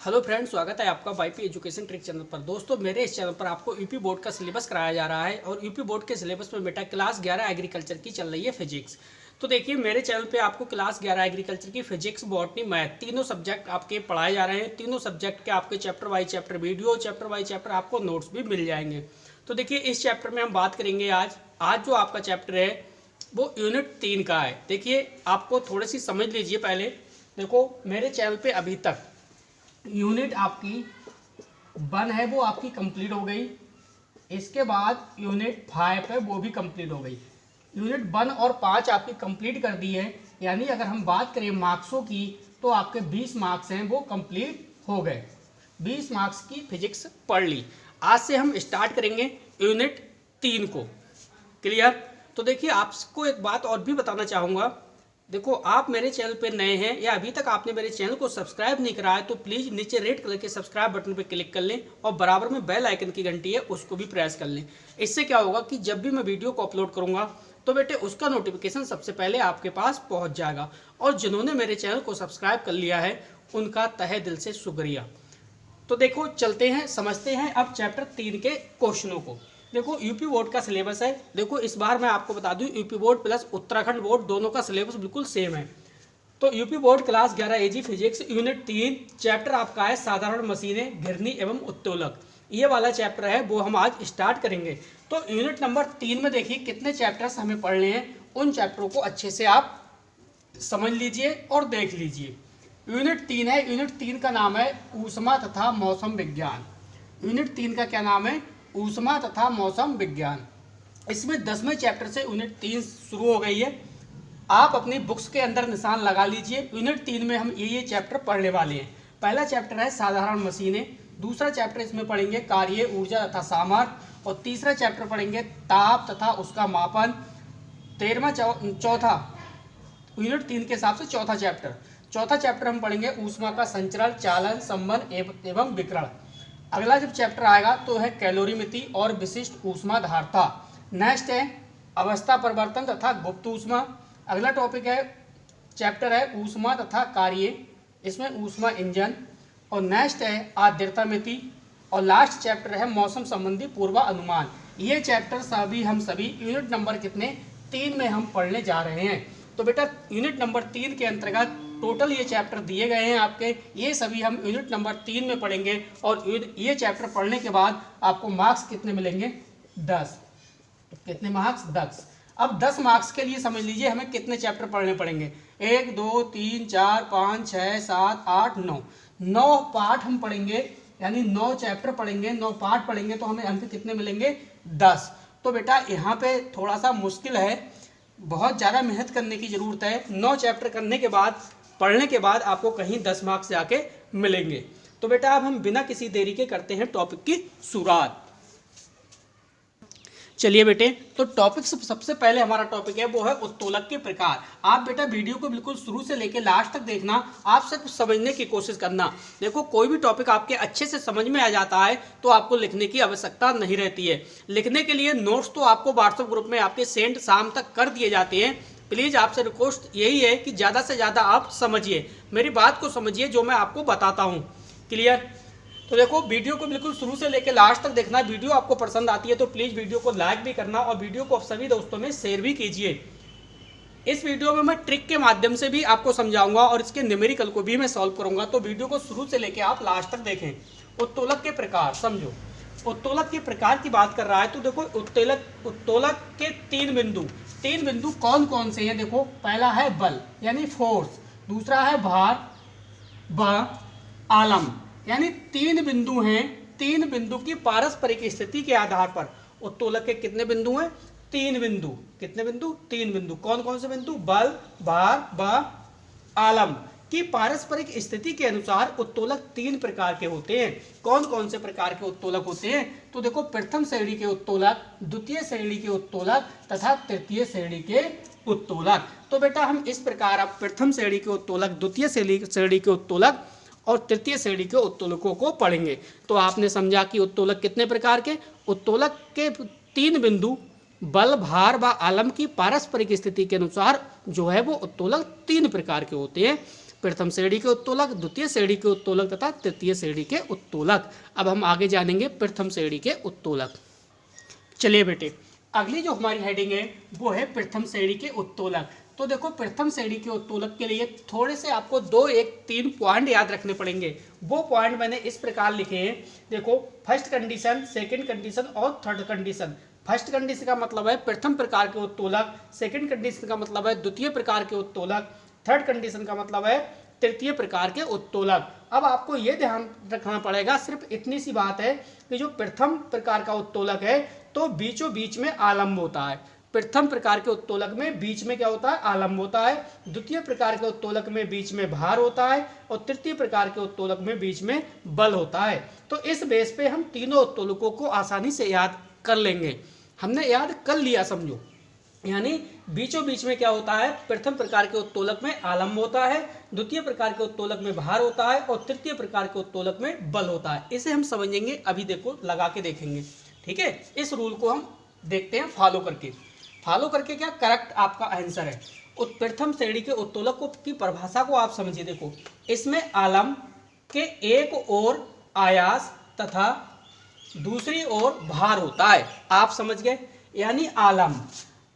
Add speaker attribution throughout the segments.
Speaker 1: Hello friends, स्वागत है आपका वाईपी एजुकेशन ट्रिक चैनल पर। दोस्तों, मेरे इस चैनल पर आपको यूपी बोर्ड का सिलेबस कराया जा रहा है और यूपी बोर्ड के सिलेबस में बेटा क्लास 11 एग्रीकल्चर की चल रही है फिजिक्स। तो देखिए, मेरे चैनल पे आपको क्लास 11 एग्रीकल्चर की फिजिक्स, बॉटनी, मैथ तीनों सब्जेक्ट आपके पढ़ाए जा रहे हैं। तीनों सब्जेक्ट के आपके chapter by chapter video, chapter by chapter आपको नोट्स भी मिल जाएंगे। तो देखिए, इस चैप्टर में हम बात करेंगे आज जो आपका चैप्टर है वो यूनिट 3 का है। देखिए, आपको थोड़ी सी समझ लीजिए। पहले देखो, मेरे चैनल पे अभी तक यूनिट आपकी 1 है वो आपकी कंप्लीट हो गई। इसके बाद यूनिट 5 है वो भी कंप्लीट हो गई। यूनिट 1 और 5 आपकी कंप्लीट कर दी है। यानी अगर हम बात करें मार्क्सों की तो आपके 20 मार्क्स हैं वो कंप्लीट हो गए। 20 मार्क्स की फिजिक्स पढ़ ली। आज से हम स्टार्ट करेंगे यूनिट 3 को। क्लियर? तो देखिए, आपको एक बात और भी बताना चाहूँगा। देखो, आप मेरे चैनल पे नए हैं या अभी तक आपने मेरे चैनल को सब्सक्राइब नहीं करा है तो प्लीज़ नीचे रेड कलर के सब्सक्राइब बटन पे क्लिक कर लें और बराबर में बेल आइकन की घंटी है उसको भी प्रेस कर लें। इससे क्या होगा कि जब भी मैं वीडियो को अपलोड करूँगा तो बेटे उसका नोटिफिकेशन सबसे पहले आपके पास पहुँच जाएगा। और जिन्होंने मेरे चैनल को सब्सक्राइब कर लिया है उनका तहे दिल से शुक्रिया। तो देखो, चलते हैं, समझते हैं अब चैप्टर 3 के क्वेश्चनों को। देखो, यूपी बोर्ड का सिलेबस है। देखो, इस बार मैं आपको बता दूं, UP board plus Uttarakhand board दोनों का सिलेबस बिल्कुल सेम है। तो यूपी बोर्ड क्लास 11 एजी फिजिक्स यूनिट 3 चैप्टर आपका है साधारण मशीनें, घिरनी एवं उत्तोलक। ये वाला चैप्टर है वो हम आज स्टार्ट करेंगे। तो यूनिट नंबर 3 में देखिए कितने चैप्टर्स हमें पढ़ने हैं। उन चैप्टरों को अच्छे से आप समझ लीजिए और देख लीजिए। यूनिट 3 है। यूनिट 3 का नाम है ऊष्मा तथा मौसम विज्ञान। यूनिट 3 का क्या नाम है? ऊष्मा तथा मौसम विज्ञान। इसमें 10वें चैप्टर से यूनिट 3 शुरू हो गई है। आप अपनी बुक्स के अंदर निशान लगा लीजिए। यूनिट 3 में हम ये चैप्टर पढ़ने वाले हैं। पहला चैप्टर है साधारण मशीनें। दूसरा चैप्टर इसमें पढ़ेंगे कार्य, ऊर्जा तथा सामर्थ्य। और तीसरा चैप्टर पढ़ेंगे ताप तथा उसका मापन। चौथा यूनिट 3 के हिसाब से चौथा चैप्टर हम पढ़ेंगे ऊष्मा का संचरण, चालन, संबंध एवं विकिरण। अगला जब चैप्टर आएगा तो है कैलोरीमिति और विशिष्ट ऊष्मा धारता। नेक्स्ट है अवस्था परिवर्तन तथा गुप्त ऊष्मा। अगला टॉपिक है चैप्टर है ऊष्मा तथा कार्य, इसमें ऊष्मा इंजन। और नेक्स्ट है आर्द्रता मिति। और लास्ट चैप्टर है मौसम संबंधी पूर्वानुमान। ये चैप्टर हम सभी यूनिट नंबर कितने 3 में हम पढ़ने जा रहे हैं। तो बेटा, यूनिट नंबर 3 के अंतर्गत टोटल ये चैप्टर दिए गए हैं आपके, ये सभी हम यूनिट नंबर 3 में पढ़ेंगे। और ये चैप्टर पढ़ने के बाद आपको मार्क्स कितने मिलेंगे? 10। कितने मार्क्स? 10। अब 10 मार्क्स के लिए समझ लीजिए हमें कितने चैप्टर पढ़ने पड़ेंगे। 1 2 3 4 5 6 7 8 9 9 पार्ट हम पढ़ेंगे। यानी 9 चैप्टर पढ़ेंगे, 9 पार्ट पढ़ेंगे तो हमें अंक कितने मिलेंगे? 10। तो बेटा, यहाँ पे थोड़ा सा मुश्किल है, बहुत ज़्यादा मेहनत करने की ज़रूरत है। 9 चैप्टर करने के बाद, पढ़ने के बाद आपको कहीं 10 मार्क्स जाके मिलेंगे। तो बेटा, अब हम बिना किसी देरी के करते हैं टॉपिक की शुरुआत। चलिए बेटे, तो टॉपिक सबसे पहले हमारा टॉपिक है वो है उत्तोलक के प्रकार। आप बेटा वीडियो को बिल्कुल शुरू से लेकर लास्ट तक देखना, आप सिर्फ समझने की कोशिश करना। देखो, कोई भी टॉपिक आपके अच्छे से समझ में आ जाता है तो आपको लिखने की आवश्यकता नहीं रहती है। लिखने के लिए नोट्स तो आपको व्हाट्सएप ग्रुप में आपके सेंड शाम तक कर दिए जाते हैं। प्लीज़ आपसे रिक्वेस्ट यही है कि ज़्यादा से ज़्यादा आप समझिए, मेरी बात को समझिए जो मैं आपको बताता हूँ। क्लियर? तो देखो, वीडियो को बिल्कुल शुरू से लेकर लास्ट तक देखना। वीडियो आपको पसंद आती है तो प्लीज़ वीडियो को लाइक भी करना और वीडियो को सभी दोस्तों में शेयर भी कीजिए। इस वीडियो में मैं ट्रिक के माध्यम से भी आपको समझाऊंगा और इसके न्यूमेरिकल को भी मैं सॉल्व करूंगा। तो वीडियो को शुरू से लेकर आप लास्ट तक देखें। उत्तोलक के प्रकार समझो। उत्तोलक के प्रकार की बात कर रहा है तो देखो, उत्तोलक के 3 बिंदु कौन कौन से हैं? देखो, पहला है बल यानी फोर्स, दूसरा है भार व आलम, यानी 3 बिंदु हैं। 3 बिंदु की पारस्परिक स्थिति के आधार पर उत्तोलक के कितने बिंदु हैं? 3 बिंदु। कितने बिंदु? 3 बिंदु। कौन कौन से बिंदु? बल, भार व आलम की पारस्परिक स्थिति के अनुसार उत्तोलक 3 प्रकार के होते हैं। कौन कौन से प्रकार के उत्तोलक होते हैं? तो देखो, प्रथम श्रेणी के उत्तोलक, द्वितीय श्रेणी के उत्तोलक तथा तृतीय श्रेणी के उत्तोलक। तो बेटा, हम इस प्रकार अब प्रथम श्रेणी के उत्तोलक, द्वितीय श्रेणी के उत्तोलक और तृतीय श्रेणी के उत्तोलकों को पढ़ेंगे। तो आपने समझा कि उत्तोलक कितने प्रकार के? उत्तोलक के 3 बिंदु बल, भार व आलम की पारस्परिक स्थिति के अनुसार जो है वो उत्तोलक 3 प्रकार के होते हैं। प्रथम श्रेणी के उत्तोलक, द्वितीय श्रेणी के उत्तोलक तथा तृतीय श्रेणी के उत्तोलक। अब हम आगे जानेंगे प्रथम श्रेणी के उत्तोलक। चलिए बेटे, अगली जो हमारी हेडिंग है वो है प्रथम श्रेणी के उत्तोलक। तो देखो, प्रथम श्रेणी के उत्तोलक के लिए थोड़े से आपको 3 पॉइंट याद रखने पड़ेंगे। वो पॉइंट मैंने इस प्रकार लिखे हैं। देखो, फर्स्ट कंडीशन, सेकंड कंडीशन और थर्ड कंडीशन। फर्स्ट कंडीशन का मतलब है प्रथम प्रकार के उत्तोलक, सेकंड कंडीशन का मतलब है द्वितीय प्रकार के उत्तोलक, थर्ड कंडीशन का मतलब है तृतीय प्रकार के उत्तोलक। अब आपको ये ध्यान रखना पड़ेगा, सिर्फ इतनी सी बात है कि जो प्रथम प्रकार का उत्तोलक है तो बीचों बीच में आलम्ब होता है। प्रथम प्रकार के उत्तोलक में बीच में क्या होता है? आलम्ब होता है। द्वितीय प्रकार के उत्तोलक में बीच में भार होता है और तृतीय प्रकार के उत्तोलक में बीच में बल होता है। तो इस बेस पे हम तीनों उत्तोलकों को आसानी से याद कर लेंगे। हमने याद कर लिया समझो, यानी बीचों बीच में क्या होता है? प्रथम प्रकार के उत्तोलक में आलम्ब होता है, द्वितीय प्रकार के उत्तोलक में भार होता है और तृतीय प्रकार के उत्तोलक में बल होता है। इसे हम समझेंगे, अभी देखो लगा के देखेंगे। ठीक है, इस रूल को हम देखते हैं फॉलो करके क्या करेक्ट आपका आंसर है। प्रथम श्रेणी के उत्तोलक की परिभाषा को आप समझिए। देखो, इसमें आलम्ब के एक ओर आयास तथा दूसरी ओर भार होता है। आप समझ गए? यानी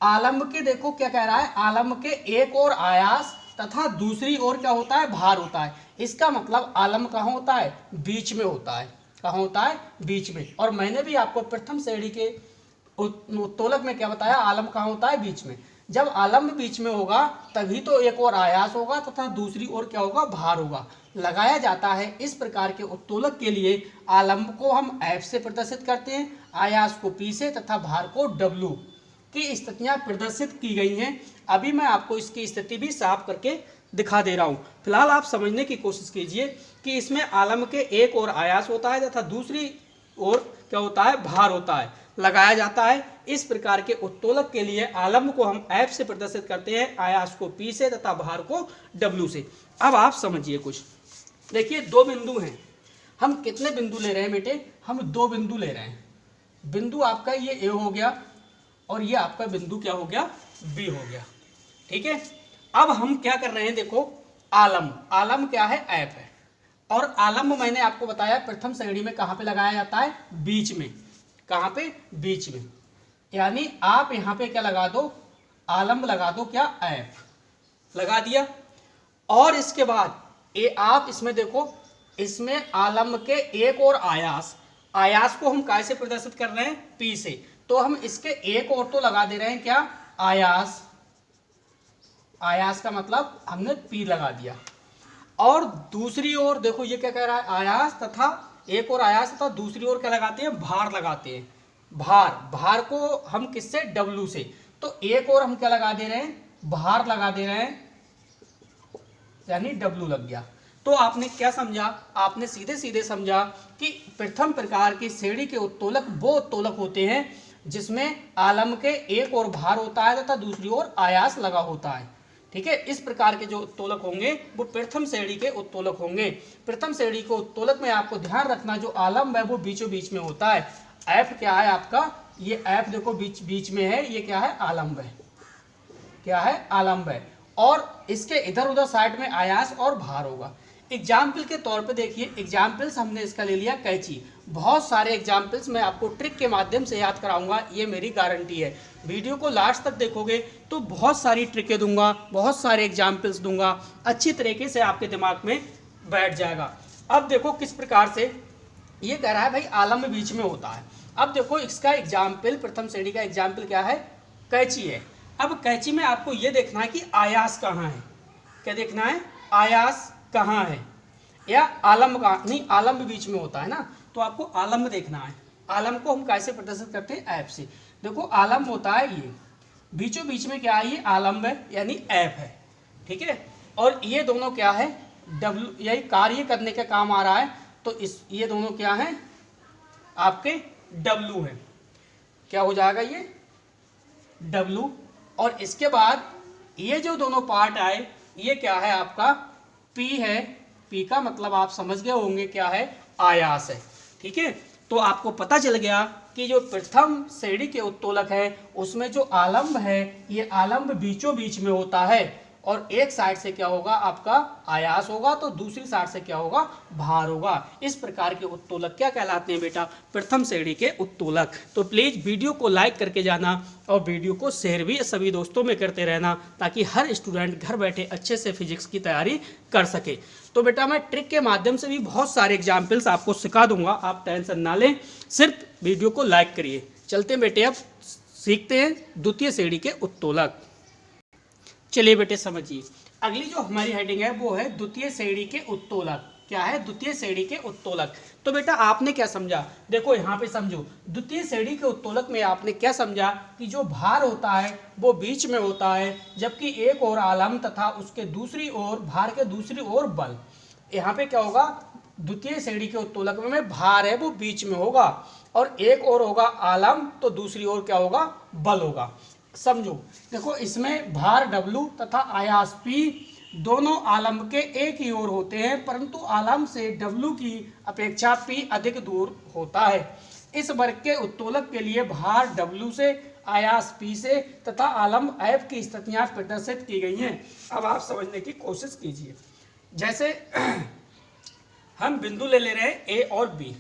Speaker 1: आलम्ब के, देखो क्या कह रहा है, आलम्ब के एक ओर आयास तथा दूसरी ओर क्या होता है? भार होता है। इसका मतलब आलम्ब कहाँ होता है? बीच में होता है। कहाँ होता है? बीच में। और मैंने भी आपको प्रथम श्रेणी के उत्तोलक में क्या बताया? आलम्ब कहाँ होता है? बीच में। जब आलम्ब बीच में होगा तभी तो एक ओर आयास होगा तथा दूसरी ओर क्या होगा? भार होगा। लगाया जाता है। इस प्रकार के उत्तोलक के लिए आलम्ब को हम F से प्रदर्शित करते हैं, आयास को P से तथा भार को W की स्थितियां प्रदर्शित की गई हैं। अभी मैं आपको इसकी स्थिति भी साफ करके दिखा दे रहा हूं। फिलहाल आप समझने की कोशिश कीजिए कि इसमें आलम्ब के एक ओर आयास होता है तथा दूसरी ओर क्या होता है? भार होता है। लगाया जाता है। इस प्रकार के उत्तोलक के लिए आलम्ब को हम F से प्रदर्शित करते हैं, आयास को P से तथा भार को W से। अब आप समझिए कुछ। देखिए, 2 बिंदु हैं। हम कितने बिंदु ले रहे हैं बेटे? हम 2 बिंदु ले रहे हैं। बिंदु आपका ये A हो गया और ये आपका बिंदु क्या हो गया? B हो गया। ठीक है, अब हम क्या कर रहे हैं? देखो, आलम्ब क्या है? F है। और आलम्ब मैंने आपको बताया प्रथम श्रेणी में कहाँ पे लगाया जाता है? बीच में। कहाँ पे? बीच में। यानी आप यहाँ पे क्या लगा दो? आलम्ब लगा दो, क्या? F लगा दिया। और इसके बाद आप इसमें देखो, इसमें आलम्ब के एक और आयास को हम कैसे प्रदर्शित कर रहे हैं? P से। तो हम इसके एक और तो लगा दे रहे हैं, क्या? आयास का मतलब हमने P लगा दिया। और दूसरी ओर देखो, ये क्या कह रहा है? आयास तथा एक और आयास तथा दूसरी ओर क्या लगाते हैं? भार लगाते हैं। भार को हम किससे? W से। तो एक और हम क्या लगा दे रहे हैं? भार लगा दे रहे हैं, यानी W लग गया। तो आपने क्या समझा? आपने सीधे समझा कि प्रथम प्रकार की श्रेणी के उत्तोलक वो उत्तोलक होते हैं जिसमें आलम्ब के एक ओर भार होता है तथा दूसरी ओर आयास लगा होता है। ठीक है, इस प्रकार के जो उत्तोलक होंगे वो प्रथम श्रेणी के उत्तोलक होंगे। प्रथम श्रेणी के उत्तोलक में आपको ध्यान रखना, जो आलम्ब है वो बीचों बीच में होता है। F क्या है आपका? ये F देखो बीच में है, ये क्या है? आलम्ब है। क्या है? आलम्ब है। और इसके इधर उधर साइड में आयास और भार होगा। एग्जाम्पल के तौर पे देखिए, एग्जाम्पल्स हमने इसका ले लिया कैंची। बहुत सारे एग्जाम्पल्स मैं आपको ट्रिक के माध्यम से याद कराऊंगा, ये मेरी गारंटी है। वीडियो को लास्ट तक देखोगे तो बहुत सारी ट्रिकें दूंगा, बहुत सारे एग्जाम्पल्स दूंगा, अच्छी तरीके से आपके दिमाग में बैठ जाएगा। अब देखो किस प्रकार से ये कह रहा है, भाई आलम्ब बीच में होता है। अब देखो इसका एग्जाम्पल, प्रथम श्रेणी का एग्जाम्पल क्या है? कैंची है। अब कैंची में आपको ये देखना है कि आयास कहाँ है। क्या देखना है? आयास कहाँ है, या आलम्ब कहाँ? नहीं, आलम्ब बीच में होता है ना, तो आपको आलम्ब देखना है। आलम्ब को हम कैसे प्रदर्शित करते हैं? F से। देखो, आलम्ब होता है ये, बीचों बीच में क्या है? ये आलम्ब है, यानी F है। ठीक है, और ये दोनों क्या है? W, यही कार्य करने का काम आ रहा है। तो ये दोनों क्या है? आपके W है। क्या हो जाएगा? ये W। और इसके बाद ये जो दोनों पार्ट आए, ये क्या है? आपका P है। P का मतलब आप समझ गए होंगे क्या है? आयास है। ठीक है, तो आपको पता चल गया कि जो प्रथम श्रेणी के उत्तोलक है उसमें जो आलम्ब है, ये आलम्ब बीचों बीच में होता है और एक साइड से क्या होगा आपका आयास होगा, तो दूसरी साइड से क्या होगा भार होगा। इस प्रकार के उत्तोलक क्या कहलाते हैं बेटा, प्रथम श्रेणी के उत्तोलक। तो प्लीज़ वीडियो को लाइक करके जाना और वीडियो को शेयर भी सभी दोस्तों में करते रहना, ताकि हर स्टूडेंट घर बैठे अच्छे से फिजिक्स की तैयारी कर सके। तो बेटा मैं ट्रिक के माध्यम से भी बहुत सारे एग्जाम्पल्स आपको सिखा दूंगा, आप टेंशन ना लें, सिर्फ वीडियो को लाइक करिए। चलते हैं बेटे, अब सीखते हैं द्वितीय श्रेणी के उत्तोलक। चलिए बेटे समझिए, अगली जो हमारी हेडिंग है वो है द्वितीय श्रेणी के उत्तोलक। क्या है, द्वितीय श्रेणी के उत्तोलक। तो बेटा आपने क्या समझा, देखो यहाँ पे समझो, द्वितीय श्रेणी के उत्तोलक में आपने क्या समझा कि जो भार होता है वो बीच में होता है, जबकि एक और आलम तथा उसके दूसरी ओर भार के दूसरी ओर बल। यहाँ पे क्या होगा, द्वितीय श्रेणी के उत्तोलक में भार है वो बीच में होगा और एक और होगा आलम, तो दूसरी ओर क्या होगा बल होगा। समझो, देखो इसमें भार W तथा आयास P दोनों आलम के एक ही ओर होते हैं, परंतु आलम से W की अपेक्षा P अधिक दूर होता है। इस वर्ग के उत्तोलक के लिए भार W से, आयास P से तथा आलम F की स्थितियां प्रदर्शित की गई हैं। अब आप समझने की कोशिश कीजिए। जैसे हम बिंदु ले रहे हैं A और B।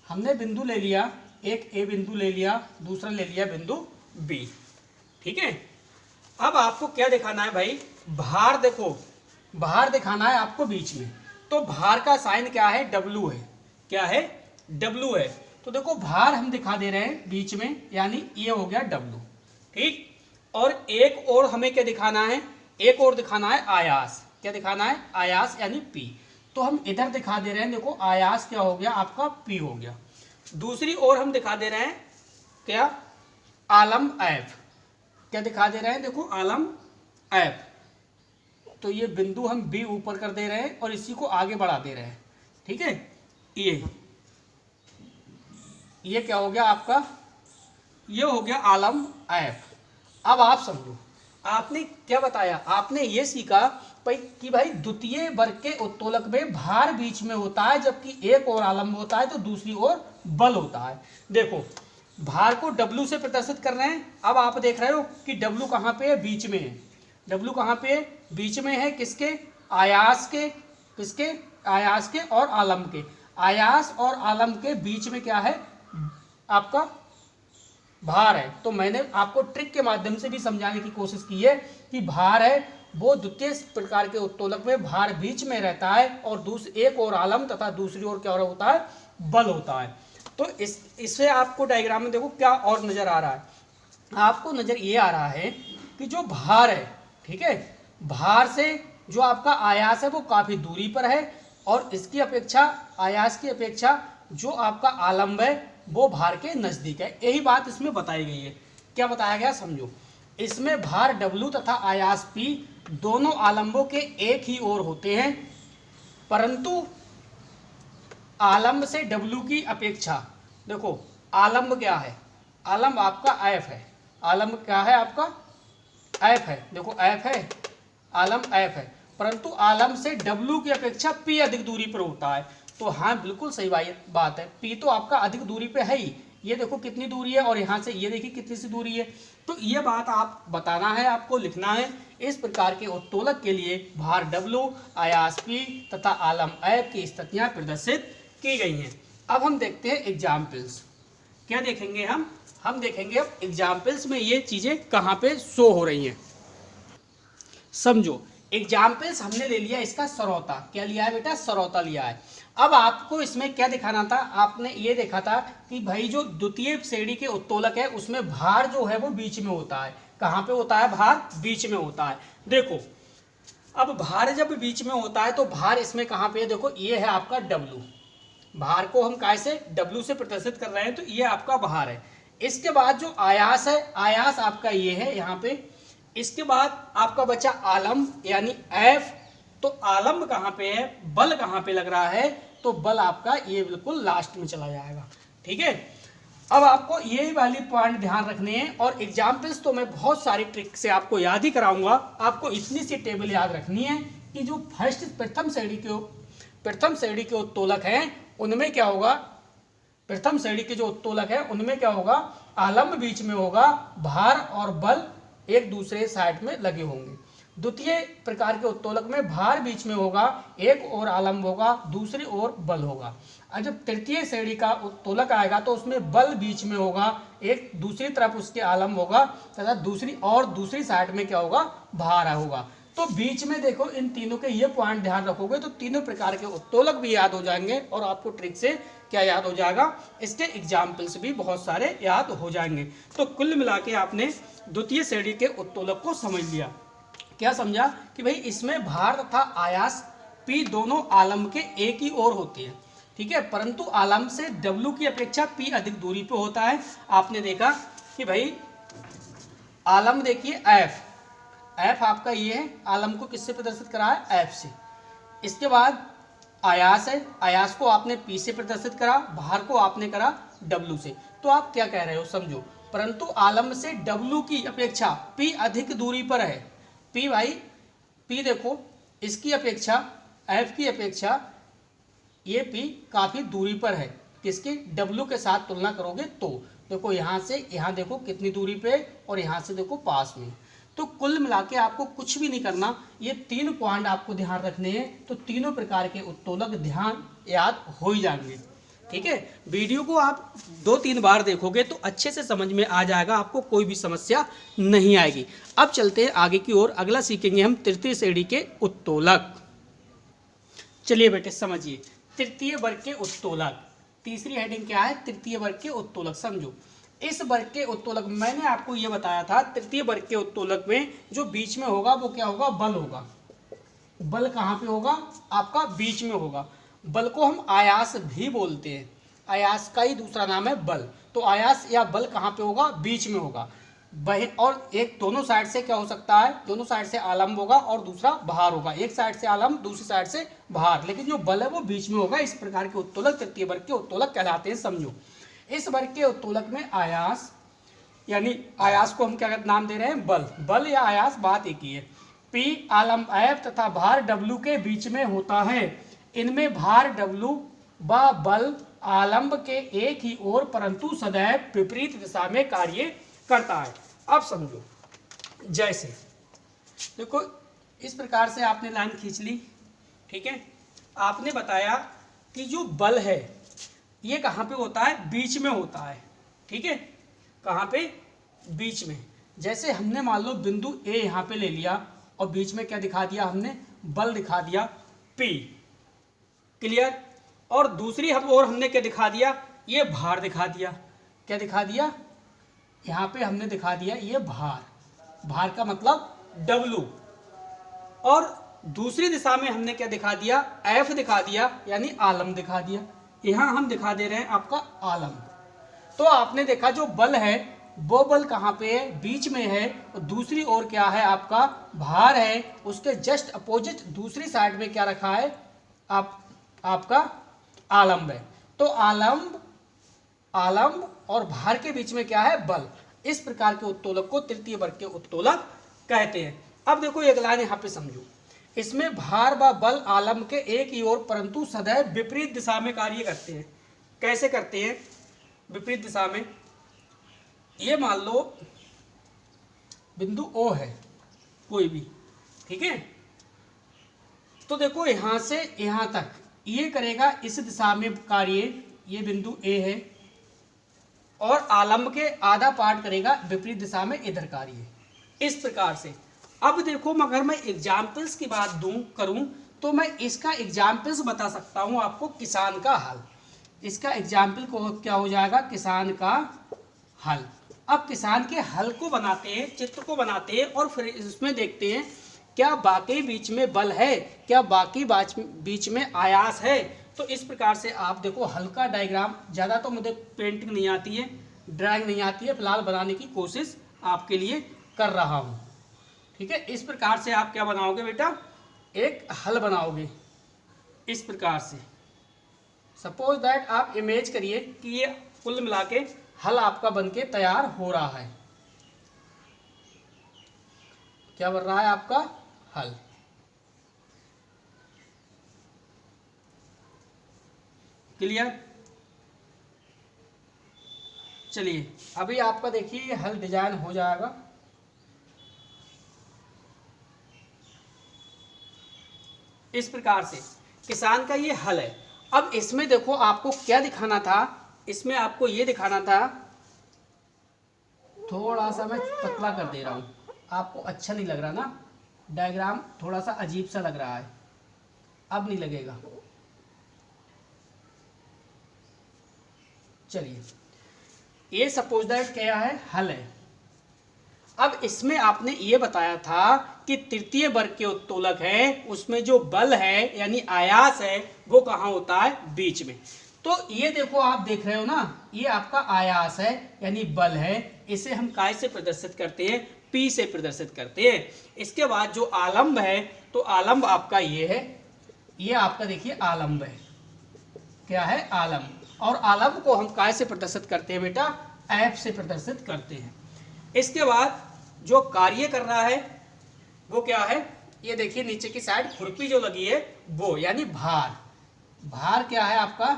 Speaker 1: हमने बिंदु ले लिया, एक A बिंदु ले लिया, दूसरा ले लिया बिंदु B, ठीक है। अब आपको क्या दिखाना है भाई, भार, देखो भार दिखाना है आपको बीच में, तो भार का साइन क्या है, W है। क्या है, W है। तो देखो भार हम दिखा दे रहे हैं बीच में, यानी ये हो गया W, ठीक। और एक और हमें क्या दिखाना है, एक और दिखाना है आयास। क्या दिखाना है, आयास यानी P। तो हम इधर दिखा दे रहे हैं, देखो आयास क्या हो गया आपका P हो गया। दूसरी ओर हम दिखा दे रहे हैं क्या, आलम F। क्या दिखा दे रहे हैं, देखो आलम F। तो ये बिंदु हम B ऊपर कर दे रहे हैं और इसी को आगे बढ़ा दे रहे हैं, ठीक है। ये क्या हो गया आपका, ये हो गया आलम F। अब आप समझो, आपने क्या बताया, आपने ये सीखा कि भाई द्वितीय वर्ग के उत्तोलक में भार बीच में होता है, जबकि एक और आलम होता है तो दूसरी ओर बल होता है। देखो भार को W से प्रदर्शित कर रहे हैं। अब आप देख रहे हो कि W कहाँ पे है, बीच में है। W कहाँ पे है, बीच में है, किसके, आयास के, किसके, आयास के और आलम के। आयास और आलम के बीच में क्या है आपका भार है। तो मैंने आपको ट्रिक के माध्यम से भी समझाने की कोशिश की है कि भार है वो द्वितीय प्रकार के उत्तोलक में भार बीच में रहता है और एक और आलम तथा दूसरी ओर क्या होता है, बल होता है। तो इससे आपको डायग्राम में देखो क्या और नजर आ रहा है, आपको नजर ये आ रहा है कि जो भार है, ठीक है, भार से जो आपका आयास है वो काफी दूरी पर है और इसकी अपेक्षा, आयास की अपेक्षा जो आपका आलम्ब है वो भार के नजदीक है। यही बात इसमें बताई गई है। क्या बताया गया समझो, इसमें भार W तथा आयास P दोनों आलम्बों के एक ही ओर होते हैं, परंतु आलम्ब से W की अपेक्षा, देखो आलम्ब क्या है, आलम्ब आपका F है। आलम्ब क्या है आपका, F है। देखो F है, आलम्ब F है, परंतु आलम्ब से W की अपेक्षा P अधिक दूरी पर होता है। तो हाँ बिल्कुल सही बात है, P तो आपका अधिक दूरी पे है ही। ये देखो कितनी दूरी है और यहाँ से ये देखिए कितनी सी दूरी है। तो ये बात आप बताना है, आपको लिखना है। इस प्रकार के उत्तोलक के लिए भार W, आयास P तथा आलम F की स्थितियां प्रदर्शित की गई हैं। अब हम देखते हैं एग्जाम्पल्स। क्या देखेंगे हम देखेंगे अब एग्जाम्पल्स में ये चीजें कहाँ पे शो हो रही हैं। समझो, एग्जाम्पल्स हमने ले लिया इसका सरौता। क्या लिया है बेटा, सरौता लिया है। अब आपको इसमें क्या दिखाना था, आपने ये देखा था कि भाई जो द्वितीय श्रेणी के उत्तोलक है उसमें भार जो है वो बीच में होता है। कहाँ पे होता है, भार बीच में होता है। देखो अब भार जब बीच में होता है तो भार इसमें कहाँ पे है, देखो ये है आपका W। भार को हम कैसे W से प्रदर्शित कर रहे हैं, तो ये आपका भार है। इसके बाद जो आयास है, आयास आपका ये है यहाँ पे। इसके बाद आपका बचा आलम यानी F। तो आलम कहाँ पे है, बल कहाँ पे लग रहा है, तो बल आपका ये बिल्कुल लास्ट में चला जाएगा, ठीक है। अब आपको यही वाली पॉइंट ध्यान रखने हैं और एग्जाम्पल्स तो मैं बहुत सारी ट्रिक से आपको याद ही कराऊंगा। आपको इतनी सी टेबल याद रखनी है कि जो प्रथम श्रेणी के उत्तोलक हैं उनमें क्या होगा, प्रथम श्रेणी के जो उत्तोलक है उनमें क्या होगा, आलम्ब बीच में होगा, भार और बल एक दूसरे साइड में लगे होंगे। द्वितीय प्रकार के उत्तोलक में भार बीच में होगा, एक ओर आलम्ब होगा, दूसरी ओर बल होगा। और जब तृतीय श्रेणी का उत्तोलक आएगा तो उसमें बल बीच में होगा, एक दूसरी तरफ उसके आलम्ब होगा तथा दूसरी साइड में क्या होगा, भार होगा। तो बीच में देखो इन तीनों के ये पॉइंट ध्यान रखोगे तो तीनों प्रकार के उत्तोलक भी याद हो जाएंगे और आपको ट्रिक से क्या याद हो जाएगा, इसके एग्जाम्पल्स भी बहुत सारे याद हो जाएंगे। तो कुल मिला के आपने द्वितीय श्रेणी के उत्तोलक को समझ लिया। क्या समझा कि भाई इसमें भार तथा आयास P दोनों आलम्ब के एक ही ओर होती है, ठीक है, परंतु आलम्ब से W की अपेक्षा P अधिक दूरी पे होता है। आपने देखा कि भाई आलम्ब देखिए F आपका ये है, आलम्ब को किससे प्रदर्शित करा है, F से। इसके बाद आयास है, आयास को आपने P से प्रदर्शित करा, भार को आपने करा W से। तो आप क्या कह रहे हो समझो, परंतु आलम्ब से W की अपेक्षा P अधिक दूरी पर है। P भाई P देखो इसकी अपेक्षा F की अपेक्षा ये P काफ़ी दूरी पर है, किसके, W के साथ तुलना करोगे तो देखो यहाँ से यहाँ देखो कितनी दूरी पे और यहाँ से देखो पास में। तो कुल मिला के आपको कुछ भी नहीं करना, ये 3 पॉइंट आपको ध्यान रखने हैं, तो तीनों प्रकार के उत्तोलक ध्यान याद हो ही जाएंगे, ठीक है। वीडियो को आप 2-3 बार देखोगे तो अच्छे से समझ में आ जाएगा, आपको कोई भी समस्या नहीं आएगी। अब चलते हैं आगे की ओर, अगला सीखेंगे हम तृतीय श्रेणी के उत्तोलक। चलिए बेटे समझिए, तृतीय वर्ग के उत्तोलक, तीसरी हेडिंग क्या है, तृतीय वर्ग के उत्तोलक। समझो इस वर्ग के उत्तोलक, मैंने आपको ये बताया था तृतीय वर्ग के उत्तोलक में जो बीच में होगा वो क्या होगा, बल होगा। बल कहाँ पे होगा, आपका बीच में होगा। बल को हम आयास भी बोलते हैं, आयास का ही दूसरा नाम है बल। तो आयास या बल कहाँ पे होगा, बीच में होगा। और एक दोनों साइड से क्या हो सकता है, दोनों साइड से आलम्ब होगा और दूसरा भार होगा, एक साइड से आलम्ब दूसरी साइड से भार, लेकिन जो बल है वो बीच में होगा। इस प्रकार के उत्तोलक तृतीय वर्ग के उत्तोलक कहलाते हैं। समझो इस वर्ग के उत्तोलक में आयास, यानी आयास को हम क्या नाम दे रहे हैं, बल या आयास, बात एक ही है। P आलम्ब F तथा भार W के बीच में होता है। इनमें भार W व बल आलम्ब के एक ही ओर परंतु सदैव विपरीत दिशा में कार्य करता है। अब समझो, जैसे देखो इस प्रकार से आपने लाइन खींच ली, ठीक है। आपने बताया कि जो बल है ये कहाँ पे होता है, बीच में होता है, ठीक है। कहाँ पे, बीच में। जैसे हमने मान लो बिंदु A यहाँ पे ले लिया और बीच में क्या दिखा दिया हमने, बल दिखा दिया P, क्लियर। और दूसरी हमने क्या दिखा दिया, ये भार दिखा दिया। क्या दिखा दिया, यहाँ पे हमने दिखा दिया ये भार का मतलब W। और दूसरी दिशा में हमने क्या दिखा दिया, F दिखा दिया, यानी आलम्ब दिखा दिया। यहाँ हम दिखा दे रहे हैं आपका आलम्ब। तो आपने देखा जो बल है वो बल कहाँ पे है, बीच में है, और दूसरी ओर क्या है, आपका भार है। उसके जस्ट अपोजिट दूसरी साइड में क्या रखा है, आपका आलम्ब है। तो आलम्ब और भार के बीच में क्या है, बल। इस प्रकार के उत्तोलक को तृतीय वर्ग के उत्तोलक कहते हैं। अब देखो एक लाइन यहाँ पे समझो, इसमें भार व बल आलम्ब के एक ही ओर परंतु सदैव विपरीत दिशा में कार्य करते हैं। कैसे करते हैं, विपरीत दिशा में। ये मान लो बिंदु O है कोई भी, ठीक है। तो देखो यहाँ से यहाँ तक ये करेगा इस दिशा में कार्य, ये बिंदु A है, और आलम्ब के आधा पार्ट करेगा विपरीत दिशा में इधर कार्य, इस प्रकार से। अब देखो अगर मैं एग्जाम्पल्स की बात करूं तो मैं इसका एग्जाम्पल्स बता सकता हूं आपको, किसान का हल। इसका एग्जाम्पल को क्या हो जाएगा, किसान का हल। अब किसान के हल को बनाते हैं, चित्र को बनाते हैं और फिर इसमें देखते हैं क्या बाकी बीच में बल है, क्या बाकी बीच में आयास है। तो इस प्रकार से आप देखो हल का डायग्राम, ज़्यादा तो मुझे पेंटिंग नहीं आती है, ड्राइंग नहीं आती है, फिलहाल बनाने की कोशिश आपके लिए कर रहा हूँ, ठीक है। इस प्रकार से आप क्या बनाओगे बेटा, एक हल बनाओगे इस प्रकार से। सपोज दैट आप इमेज करिए कि ये कुल मिला के हल आपका बनके तैयार हो रहा है। क्या बन रहा है आपका हल, क्लियर। चलिए अभी आपका देखिए हल डिजाइन हो जाएगा। इस प्रकार से किसान का ये हल है। अब इसमें देखो आपको क्या दिखाना था, इसमें आपको ये दिखाना था, थोड़ा सा मैं पतला कर दे रहा हूँ, आपको अच्छा नहीं लग रहा ना, डायग्राम थोड़ा सा अजीब सा लग रहा है, अब नहीं लगेगा। चलिए, ये सपोज दैट क्या है, हल है। अब इसमें आपने ये बताया था कि तृतीय वर्ग के उत्तोलक है, उसमें जो बल है यानी आयास है वो कहाँ होता है, बीच में। तो ये देखो आप देख रहे हो ना, ये आपका आयास है यानी बल है, इसे हम काय से प्रदर्शित करते हैं, P से प्रदर्शित करते हैं। इसके बाद जो आलंब है, तो आलंब आपका ये है, ये आपका देखिए आलंब है, क्या है, आलंब। और आलंब को हम काय से प्रदर्शित करते हैं बेटा, F से प्रदर्शित करते हैं। इसके बाद जो कार्य कर रहा है वो क्या है, ये देखिए नीचे की साइड खुरपी जो लगी है वो, यानी भार, भार क्या है आपका,